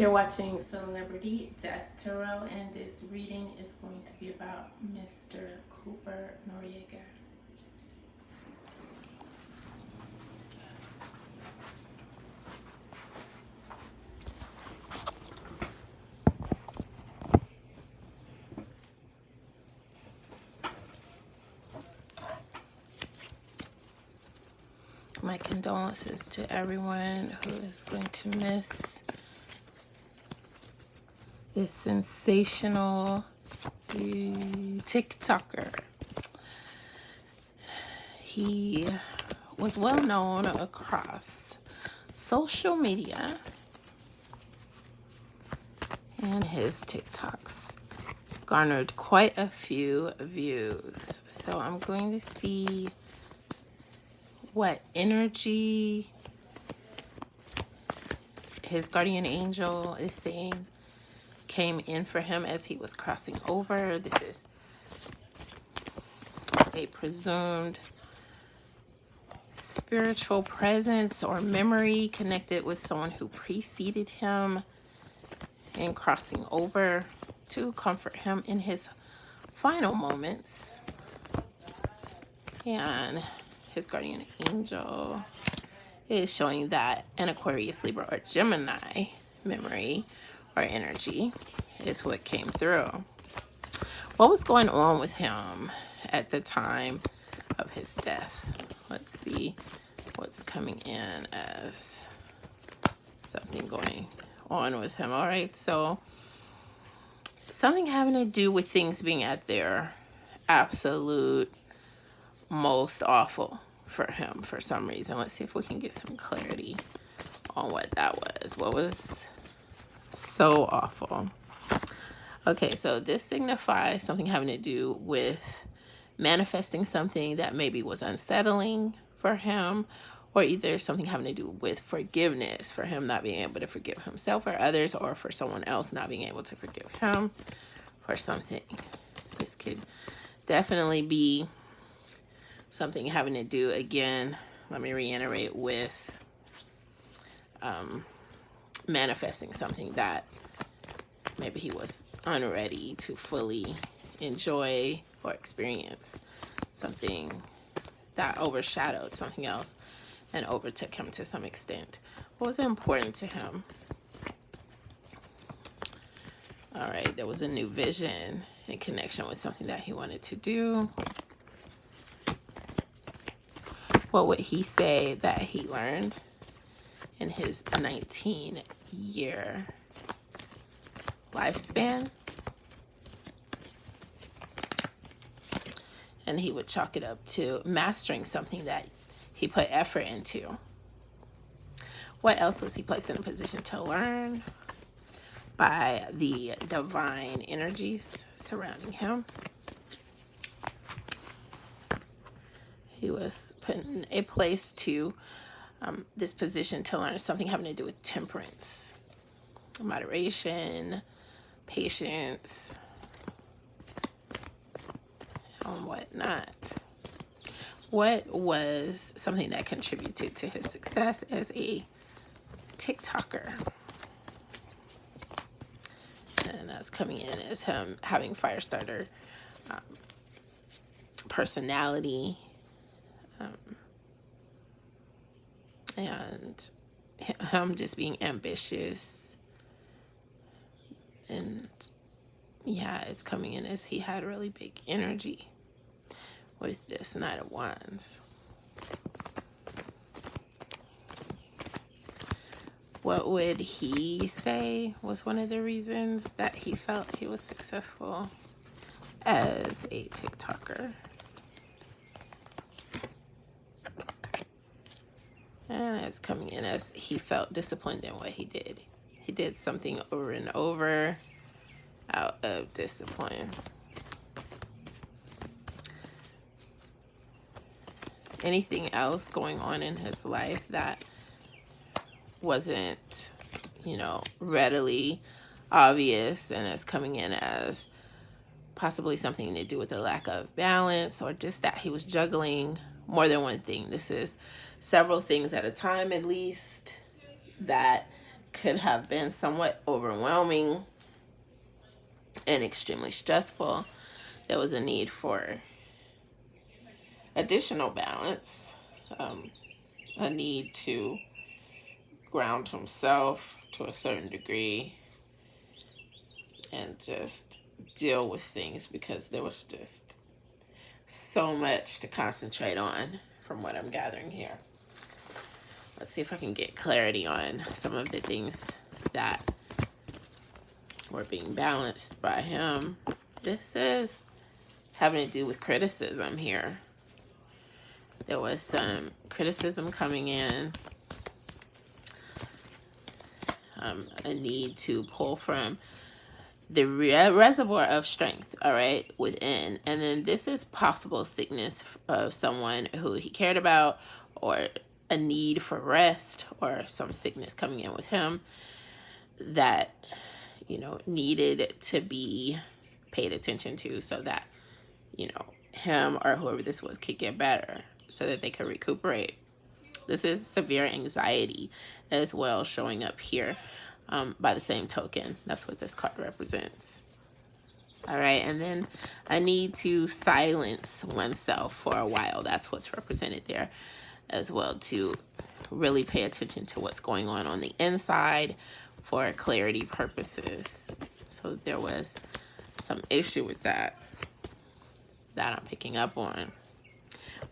You're watching Celebrity Death Tarot, and this reading is going to be about Mr. Cooper Noriega. My condolences to everyone who is going to miss this sensational TikToker. He was well known across social media, and his TikToks garnered quite a few views. So I'm going to see what energy his guardian angel is saying came in for him as he was crossing over. This is a presumed spiritual presence or memory connected with someone who preceded him in crossing over to comfort him in his final moments. And his guardian angel is showing that an Aquarius, Libra, or Gemini memory or energy is what came through. What was going on with him at the time of his death? Let's see what's coming in as something going on with him. All right, so something having to do with things being at their absolute most awful for him for some reason. Let's see if we can get some clarity on what that was. What was so awful? Okay, so this signifies something having to do with manifesting something that maybe was unsettling for him, or either something having to do with forgiveness, for him not being able to forgive himself or others, or for someone else not being able to forgive him for something. This could definitely be something having to do, again, let me reiterate, with manifesting something that maybe he was unready to fully enjoy or experience, something that overshadowed something else and overtook him to some extent. What was important to him? All right, there was a new vision in connection with something that he wanted to do. What would he say that he learned in his 19-year lifespan? And he would chalk it up to mastering something that he put effort into. What else was he placed in a position to learn by the divine energies surrounding him? He was put in a place to this position to learn something having to do with temperance, moderation, patience, and whatnot. What was something that contributed to his success as a TikToker? And that's coming in as him having fire starter personality, and him just being ambitious. And yeah, it's coming in as he had really big energy with this Knight of Wands. What would he say was one of the reasons that he felt he was successful as a TikToker? And it's coming in as he felt disciplined in what he did. He did something over and over out of discipline. Anything else going on in his life that wasn't, readily obvious, and it's coming in as possibly something to do with the lack of balance, or just that he was juggling more than one thing. This is several things at a time, at least, that could have been somewhat overwhelming and extremely stressful. There was a need for additional balance, a need to ground himself to a certain degree and just deal with things, because there was just so much to concentrate on from what I'm gathering here. Let's see if I can get clarity on some of the things that were being balanced by him. This is having to do with criticism here. There was some criticism coming in, a need to pull from the reservoir of strength, all right, within. And then this is possible sickness of someone who he cared about, or a need for rest, or some sickness coming in with him that, you know, needed to be paid attention to, so that, you know, him or whoever this was could get better, so that they could recuperate. This is severe anxiety as well showing up here, by the same token. That's what this card represents. All right, and then a need to silence oneself for a while. That's what's represented there as well, to really pay attention to what's going on the inside for clarity purposes. So there was some issue with that I'm picking up on.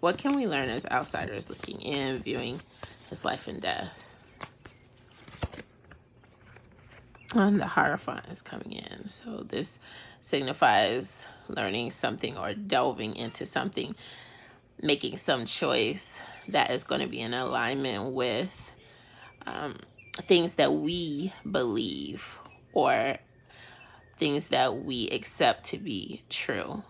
What can we learn as outsiders looking in, viewing his life and death? And the Hierophant is coming in. So this signifies learning something or delving into something, making some choice that is going to be in alignment with things that we believe, or things that we accept to be true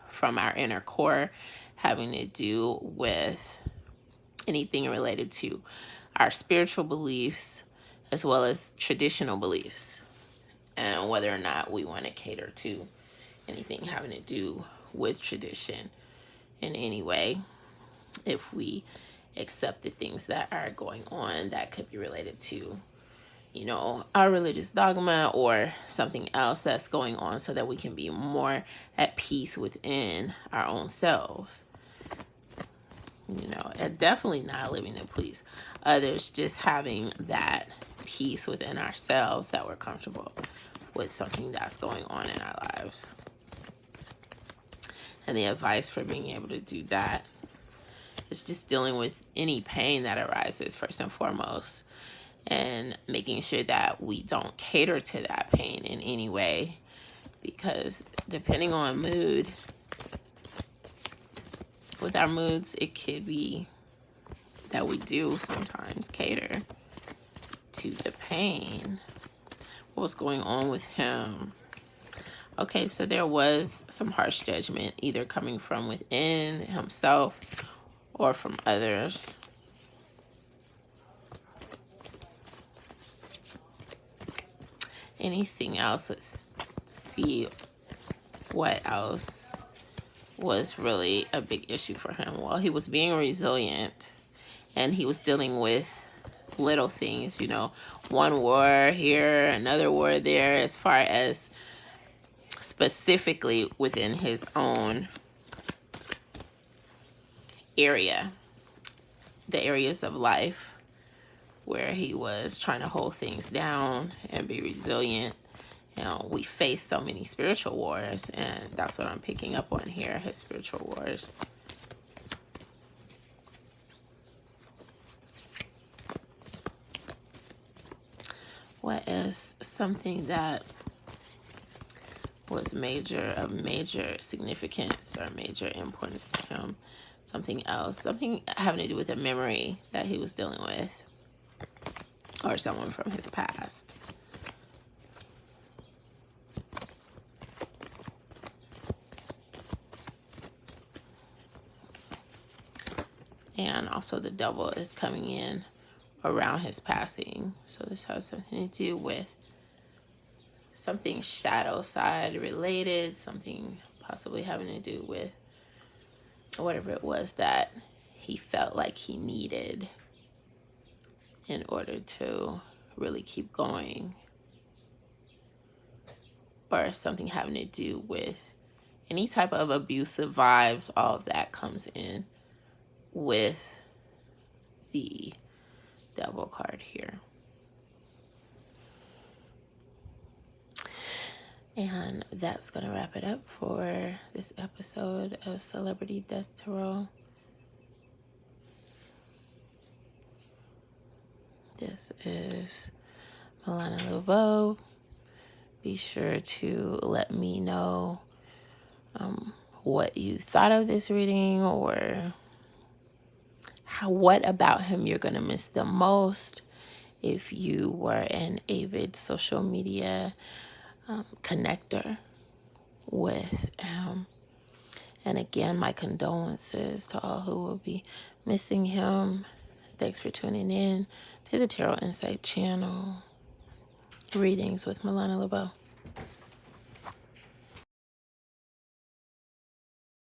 from our inner core, having to do with anything related to our spiritual beliefs as well as traditional beliefs, and whether or not we want to cater to anything having to do with tradition in any way. If we accept the things that are going on that could be related to, you know, our religious dogma or something else that's going on, so that we can be more at peace within our own selves. You know, and definitely not living to please others, just having that peace within ourselves, that we're comfortable with something that's going on in our lives. And the advice for being able to do that is just dealing with any pain that arises first and foremost, and making sure that we don't cater to that pain in any way, because depending on mood, with our moods, it could be that we do sometimes cater to the pain. What was going on with him? Okay, so there was some harsh judgment, either coming from within himself or from others. Anything else? Let's see what else was really a big issue for him. Well, he was being resilient, and he was dealing with little things, you know, one war here, another war there, as far as specifically within his own area, the areas of life where he was trying to hold things down and be resilient. You know, we face so many spiritual wars, and that's what I'm picking up on here, his spiritual wars. What is something that was of major significance or major importance to him? Something else, something having to do with a memory that he was dealing with, or someone from his past. And also the Devil is coming in around his passing. So this has something to do with something shadow side related, something possibly having to do with whatever it was that he felt like he needed in order to really keep going, or something having to do with any type of abusive vibes. All of that comes in with the Devil card here. And that's going to wrap it up for this episode of Celebrity Death Tarot. This is Milana Levoe. Be sure to let me know what you thought of this reading, or what about him you're going to miss the most if you were an avid social media connector with him. And again, my condolences to all who will be missing him. Thanks for tuning in to the Tarot Insight channel. Readings with Milana Levoe.